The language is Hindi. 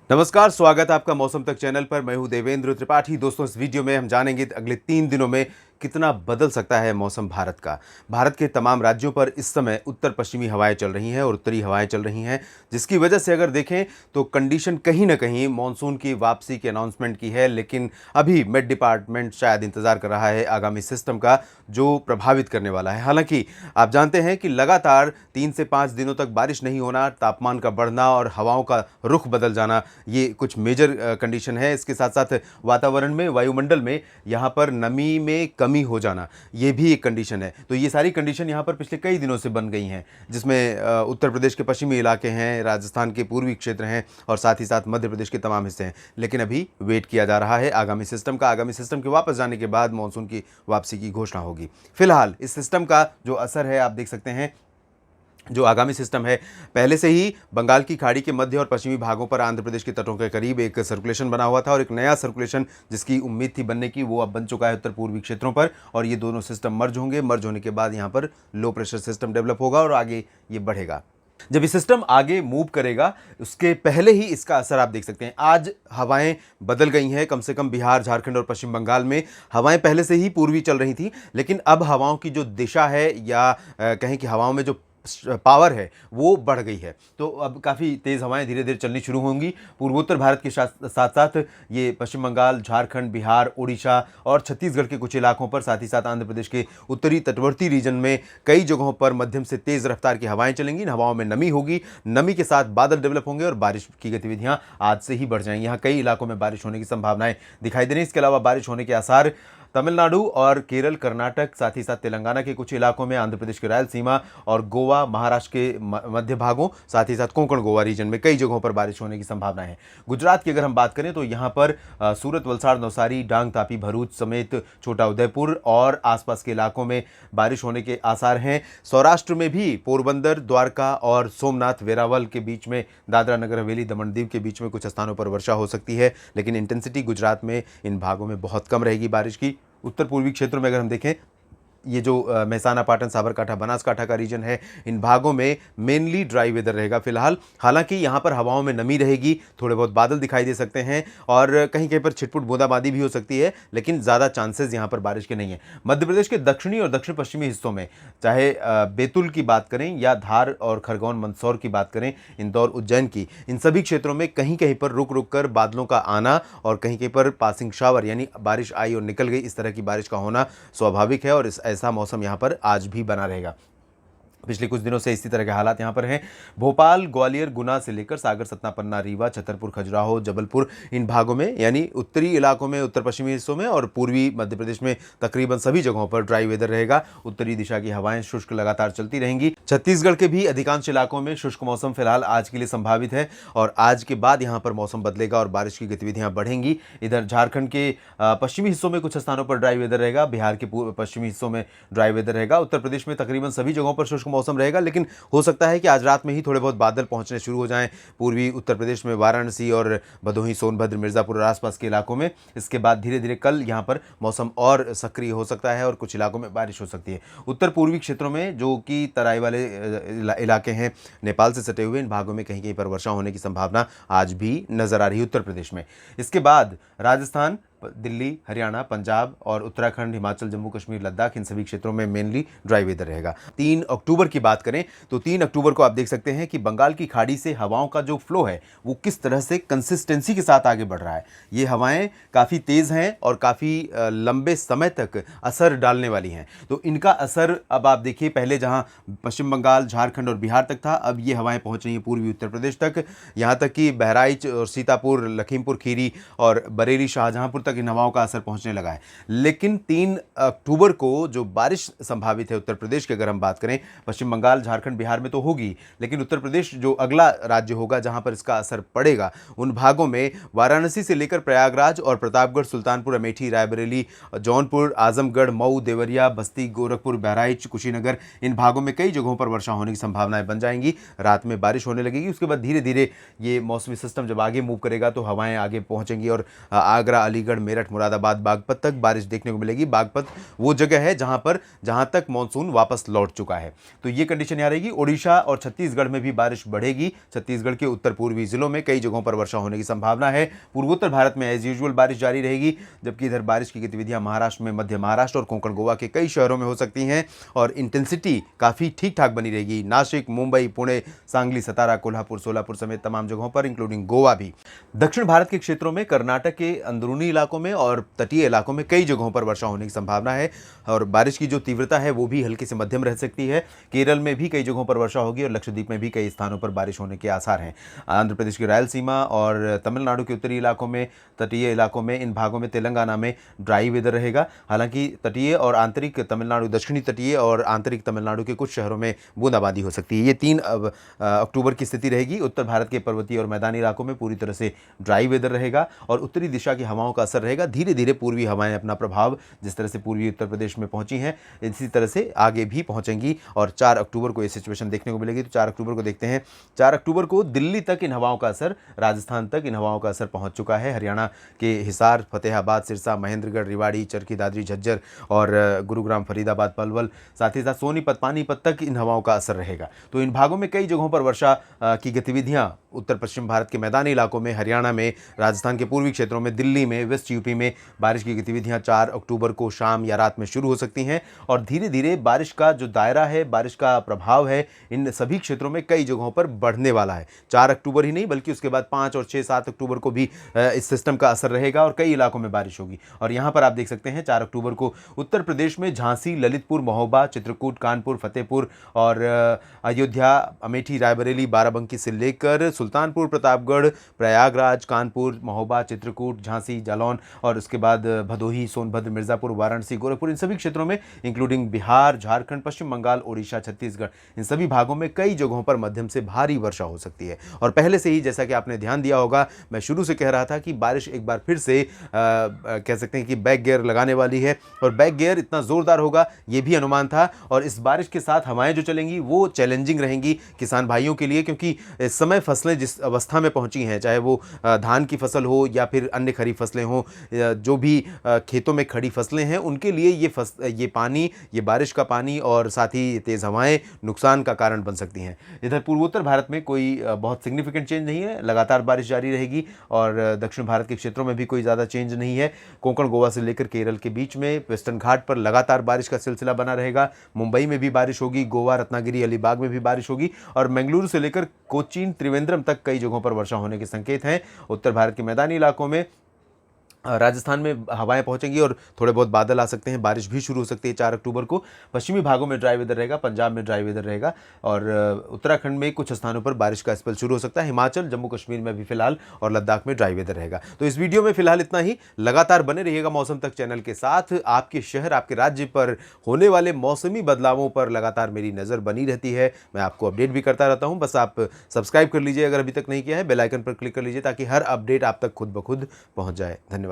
नमस्कार, स्वागत है आपका मौसम तक चैनल पर। मैं हूं देवेंद्र त्रिपाठी। दोस्तों, इस वीडियो में हम जानेंगे अगले 3 दिनों में कितना बदल सकता है मौसम भारत का। भारत के तमाम राज्यों पर इस समय उत्तर पश्चिमी हवाएं चल रही हैं और उत्तरी हवाएं चल रही हैं, जिसकी वजह से अगर देखें तो कंडीशन कहीं ना कहीं मानसून की वापसी के अनाउंसमेंट की है। लेकिन अभी मेट डिपार्टमेंट शायद इंतजार कर रहा है आगामी सिस्टम का, जो प्रभावित करने वाला है। हालांकि आप जानते हैं कि लगातार 3 से 5 दिनों तक बारिश नहीं होना, तापमान का बढ़ना और हवाओं का रुख बदल जाना, ये कुछ मेजर कंडीशन है। इसके साथ साथ वातावरण में, वायुमंडल में यहाँ पर नमी में कमी हो जाना, ये भी एक कंडीशन है। तो ये सारी कंडीशन यहाँ पर पिछले कई दिनों से बन गई हैं, जिसमें उत्तर प्रदेश के पश्चिमी इलाके हैं, राजस्थान के पूर्वी क्षेत्र हैं और साथ ही साथ मध्य प्रदेश के तमाम हिस्से हैं। लेकिन अभी वेट किया जा रहा है आगामी सिस्टम का। आगामी सिस्टम के वापस जाने के बाद मानसून की वापसी की घोषणा होगी। फिलहाल इस सिस्टम का जो असर है, आप देख सकते हैं, जो आगामी सिस्टम है, पहले से ही बंगाल की खाड़ी के मध्य और पश्चिमी भागों पर आंध्र प्रदेश के तटों के करीब एक सर्कुलेशन बना हुआ था और एक नया सर्कुलेशन जिसकी उम्मीद थी बनने की, वो अब बन चुका है उत्तर पूर्वी क्षेत्रों पर। और ये दोनों सिस्टम मर्ज होंगे। मर्ज होने के बाद यहाँ पर लो प्रेशर सिस्टम डेवलप होगा और आगे ये बढ़ेगा। जब ये सिस्टम आगे मूव करेगा, उसके पहले ही इसका असर आप देख सकते हैं। आज हवाएं बदल गई हैं, कम से कम बिहार, झारखंड और पश्चिम बंगाल में हवाएं पहले से ही पूर्वी चल रही थी, लेकिन अब हवाओं की जो दिशा है या कहें कि हवाओं में जो पावर है वो बढ़ गई है। तो अब काफ़ी तेज़ हवाएं धीरे धीरे चलनी शुरू होंगी। पूर्वोत्तर भारत के साथ साथ ये पश्चिम बंगाल, झारखंड, बिहार, उड़ीसा और छत्तीसगढ़ के कुछ इलाकों पर, साथ ही साथ आंध्र प्रदेश के उत्तरी तटवर्ती रीजन में कई जगहों पर मध्यम से तेज़ रफ्तार की हवाएं चलेंगी। इन हवाओं में नमी होगी, नमी के साथ बादल डेवलप होंगे और बारिश की गतिविधियां आज से ही बढ़ जाएंगी। यहाँ कई इलाकों में बारिश होने की संभावनाएं दिखाई दे रही हैं। इसके अलावा बारिश होने के आसार तमिलनाडु और केरल, कर्नाटक, साथ ही साथ तेलंगाना के कुछ इलाकों में, आंध्र प्रदेश के रायलसीमा और गोवा, महाराष्ट्र के मध्य भागों, साथ ही साथ कोंकण गोवा रीजन में कई जगहों पर बारिश होने की संभावना है। गुजरात की अगर हम बात करें तो यहाँ पर सूरत, वलसाड़, नवसारी, डांग, तापी, भरूच समेत छोटा उदयपुर और आसपास के इलाकों में बारिश होने के आसार हैं। सौराष्ट्र में भी पोरबंदर, द्वारका और सोमनाथ, वेरावल के बीच में, दादरा नगर हवेली, दमन दीव के बीच में कुछ स्थानों पर वर्षा हो सकती है। लेकिन इंटेंसिटी गुजरात में इन भागों में बहुत कम रहेगी बारिश की। उत्तर पूर्वी क्षेत्रों में अगर हम देखें, ये जो मेहसाना, पाटन, साबरकांठा, बनासकांठा का रीजन है, इन भागों में मेनली ड्राई वेदर रहेगा फिलहाल। हालांकि यहाँ पर हवाओं में नमी रहेगी, थोड़े बहुत बादल दिखाई दे सकते हैं और कहीं कहीं पर छिटपुट बूंदाबांदी भी हो सकती है, लेकिन ज़्यादा चांसेस यहाँ पर बारिश के नहीं है। मध्य प्रदेश के दक्षिणी और दक्षिण पश्चिमी हिस्सों में, चाहे बैतूल की बात करें या धार और खरगोन, मंदसौर की बात करें, इंदौर, उज्जैन की, इन सभी क्षेत्रों में कहीं कहीं पर रुक रुक कर बादलों का आना और कहीं कहीं पर पासिंग शावर, यानी बारिश आई और निकल गई, इस तरह की बारिश का होना स्वाभाविक है और ऐसा मौसम यहाँ पर आज भी बना रहेगा। पिछले कुछ दिनों से इसी तरह के हालात यहाँ पर हैं। भोपाल, ग्वालियर, गुना से लेकर सागर, सतना, पन्ना, रीवा, छतरपुर, खजुराहो, जबलपुर, इन भागों में, यानी उत्तरी इलाकों में, उत्तर पश्चिमी हिस्सों में और पूर्वी मध्य प्रदेश में तकरीबन सभी जगहों पर ड्राई वेदर रहेगा। उत्तरी दिशा की हवाएं शुष्क लगातार चलती रहेंगी। छत्तीसगढ़ के भी अधिकांश इलाकों में शुष्क मौसम फिलहाल आज के लिए संभावित है और आज के बाद यहाँ पर मौसम बदलेगा और बारिश की गतिविधियां बढ़ेंगी। इधर झारखंड के पश्चिमी हिस्सों में कुछ स्थानों पर ड्राई वेदर रहेगा, बिहार के पश्चिमी हिस्सों में ड्राई वेदर रहेगा, उत्तर प्रदेश में तकरीबन सभी जगहों पर शुष्क मौसम रहेगा। लेकिन हो सकता है कि आज रात में ही थोड़े बहुत बादल पहुंचने शुरू हो जाएं पूर्वी उत्तर प्रदेश में, वाराणसी और भदोही, सोनभद्र, मिर्जापुर और आसपास के इलाकों में। इसके बाद धीरे धीरे कल यहां पर मौसम और सक्रिय हो सकता है और कुछ इलाकों में बारिश हो सकती है। उत्तर पूर्वी क्षेत्रों में, जो कि तराई वाले इलाके हैं, नेपाल से सटे हुए, इन भागों में कहीं कहीं पर वर्षा होने की संभावना आज भी नजर आ रही है उत्तर प्रदेश में। इसके बाद राजस्थान, दिल्ली, हरियाणा, पंजाब और उत्तराखंड, हिमाचल, जम्मू कश्मीर, लद्दाख, इन सभी क्षेत्रों में मेनली ड्राई वेदर रहेगा। 3 अक्टूबर की बात करें तो 3 अक्टूबर को आप देख सकते हैं कि बंगाल की खाड़ी से हवाओं का जो फ्लो है वो किस तरह से कंसिस्टेंसी के साथ आगे बढ़ रहा है। ये हवाएं काफ़ी तेज़ हैं और काफ़ी लंबे समय तक असर डालने वाली हैं। तो इनका असर अब आप देखिए, पहले जहां पश्चिम बंगाल, झारखंड और बिहार तक था, अब ये हवाएं पहुंच रही हैं पूर्वी उत्तर प्रदेश तक, यहाँ तक कि बहराइच और सीतापुर, लखीमपुर खीरी और बरेली, शाहजहांपुर तक इन हवाओं का असर पहुंचने लगा है। लेकिन 3 अक्टूबर को जो बारिश संभावित है उत्तर प्रदेश की अगर हम बात करें, पश्चिम बंगाल, झारखंड, बिहार में तो होगी, लेकिन उत्तर प्रदेश जो अगला राज्य होगा जहां पर इसका असर पड़ेगा, उन भागों में वाराणसी से लेकर प्रयागराज और प्रतापगढ़, सुल्तानपुर, अमेठी, रायबरेली, जौनपुर, आजमगढ़, मऊ, देवरिया, बस्ती, गोरखपुर, बहराइच, कुशीनगर, इन भागों में कई जगहों पर वर्षा होने की संभावनाएं बन जाएंगी। रात में बारिश होने लगेगी। उसके बाद धीरे धीरे ये मौसमी सिस्टम जब आगे मूव करेगा तो हवाएं आगे पहुंचेंगी और आगरा, अलीगढ़, रामगढ़, मेरठ, मुरादाबाद, बागपत तक बारिश देखने को मिलेगी। बागपत वो जगह है जहां तक मानसून वापस लौट चुका है। तो ये कंडीशन यहाँ रहेगी। ओडिशा और छत्तीसगढ़ में भी बारिश बढ़ेगी। छत्तीसगढ़ के उत्तर पूर्वी जिलों में कई जगहों पर वर्षा होने की संभावना है। पूर्वोत्तर भारत में एज यूजुअल बारिश जारी रहेगी, जबकि इधर बारिश की गतिविधियां महाराष्ट्र में, मध्य महाराष्ट्र और कोंकण गोवा के कई शहरों में हो सकती हैं और इंटेंसिटी काफ़ी ठीक ठाक बनी रहेगी। नासिक, मुंबई, पुणे, सांगली, सतारा, कोल्हापुर, सोलापुर समेत तमाम जगहों पर, इंक्लूडिंग गोवा भी। दक्षिण भारत के क्षेत्रों में, कर्नाटक के अंदरूनी इलाकों में और तटीय इलाकों में कई जगहों पर वर्षा होने की संभावना है और बारिश की जो तीव्रता है वो भी हल्की से मध्यम रह सकती है। केरल में भी कई जगहों पर वर्षा होगी और लक्षद्वीप में भी कई स्थानों पर बारिश होने के आसार हैं। आंध्र प्रदेश की रायलसीमा और तमिलनाडु के उत्तरी इलाकों में, तटीय इलाकों में, इन भागों में, तेलंगाना में ड्राई वेदर रहेगा। हालांकि तटीय और आंतरिक तमिलनाडु, दक्षिणी तटीय और आंतरिक तमिलनाडु के कुछ शहरों में बूंदाबांदी हो सकती है। ये 3 अक्टूबर की स्थिति रहेगी। उत्तर भारत के पर्वतीय और मैदानी इलाकों में पूरी तरह से ड्राई वेदर रहेगा और उत्तरी दिशा की हवाओं का असर रहेगा। धीरे धीरे पूर्वी हवाएं अपना प्रभाव जिस तरह से पूर्वी उत्तर प्रदेश में पहुंची हैं, इसी तरह से आगे भी पहुंचेंगी और 4 अक्टूबर को ये सिचुएशन देखने को मिलेगी। तो 4 अक्टूबर को देखते हैं। 4 अक्टूबर को दिल्ली तक इन हवाओं का असर, राजस्थान तक इन हवाओं का असर पहुंच चुका है। हरियाणा के हिसार, फतेहाबाद, सिरसा, महेंद्रगढ़, रेवाड़ी, चरखी दादरी, झज्जर और गुरुग्राम, फरीदाबाद, पलवल, साथ ही साथ सोनीपत, पानीपत तक इन हवाओं का असर रहेगा। तो इन भागों में कई जगहों पर वर्षा की गतिविधियां उत्तर पश्चिम भारत के मैदानी इलाकों में, हरियाणा में, राजस्थान के पूर्वी क्षेत्रों में, दिल्ली में, वेस्ट यूपी में बारिश की गतिविधियां 4 अक्टूबर को शाम या रात में शुरू हो सकती हैं और धीरे धीरे बारिश का जो दायरा है, बारिश का प्रभाव है, इन सभी क्षेत्रों में कई जगहों पर बढ़ने वाला है। 4 अक्टूबर ही नहीं बल्कि उसके बाद 5 और 6, 7 अक्टूबर को भी इस सिस्टम का असर रहेगा और कई इलाकों में बारिश होगी। और यहाँ पर आप देख सकते हैं 4 अक्टूबर को उत्तर प्रदेश में झांसी, ललितपुर, महोबा, चित्रकूट, कानपुर, फतेहपुर और अयोध्या, अमेठी, रायबरेली, बाराबंकी से लेकर सुल्तानपुर, प्रतापगढ़, प्रयागराज, कानपुर, महोबा, चित्रकूट, झांसी, जालौन और उसके बाद भदोही, सोनभद्र, मिर्जापुर, वाराणसी, गोरखपुर, इन सभी क्षेत्रों में इंक्लूडिंग बिहार, झारखंड, पश्चिम बंगाल, ओडिशा, छत्तीसगढ़, इन सभी भागों में कई जगहों पर मध्यम से भारी वर्षा हो सकती है। और पहले से ही जैसा कि आपने ध्यान दिया होगा, मैं शुरू से कह रहा था कि बारिश एक बार फिर से कह सकते हैं कि बैक गियर लगाने वाली है और बैक गियर इतना जोरदार होगा ये भी अनुमान था। और इस बारिश के साथ हवाएं जो चलेंगी वो चैलेंजिंग रहेंगी किसान भाइयों के लिए, क्योंकि इस समय फसलें जिस अवस्था में पहुंची हैं, चाहे वो धान की फसल हो या फिर अन्य खरीफ फसलें हो, जो भी खेतों में खड़ी फसलें हैं, उनके लिए ये पानी, ये बारिश का पानी और साथ ही तेज़ हवाएं नुकसान का कारण बन सकती हैं। इधर पूर्वोत्तर भारत में कोई बहुत सिग्निफिकेंट चेंज नहीं है, लगातार बारिश जारी रहेगी और दक्षिण भारत के क्षेत्रों में भी कोई ज़्यादा चेंज नहीं है। कोंकण गोवा से लेकर केरल के बीच में वेस्टर्न घाट पर लगातार बारिश का सिलसिला बना रहेगा। मुंबई में भी बारिश होगी, गोवा, रत्नागिरी, अलीबाग में भी बारिश होगी और बेंगलुरु से लेकर कोचीन, त्रिवेंद्रम तक कई जगहों पर वर्षा होने के संकेत हैं। उत्तर भारत के मैदानी इलाकों में, राजस्थान में हवाएं पहुंचेंगी और थोड़े बहुत बादल आ सकते हैं, बारिश भी शुरू हो सकती है 4 अक्टूबर को। पश्चिमी भागों में ड्राई वेदर रहेगा, पंजाब में ड्राई वेदर रहेगा और उत्तराखंड में कुछ स्थानों पर बारिश का स्पेल शुरू हो सकता है। हिमाचल, जम्मू कश्मीर में भी फिलहाल और लद्दाख में ड्राई वेदर रहेगा। तो इस वीडियो में फिलहाल इतना ही। लगातार बने रहिएगा मौसम तक चैनल के साथ। आपके शहर, आपके राज्य पर होने वाले मौसमी बदलावों पर लगातार मेरी नज़र बनी रहती है, मैं आपको अपडेट भी करता रहता हूँ। बस आप सब्सक्राइब कर लीजिए अगर अभी तक नहीं किया है, बेल आइकन पर क्लिक कर लीजिए ताकि हर अपडेट आप तक खुद ब खुद पहुँच जाए। धन्यवाद।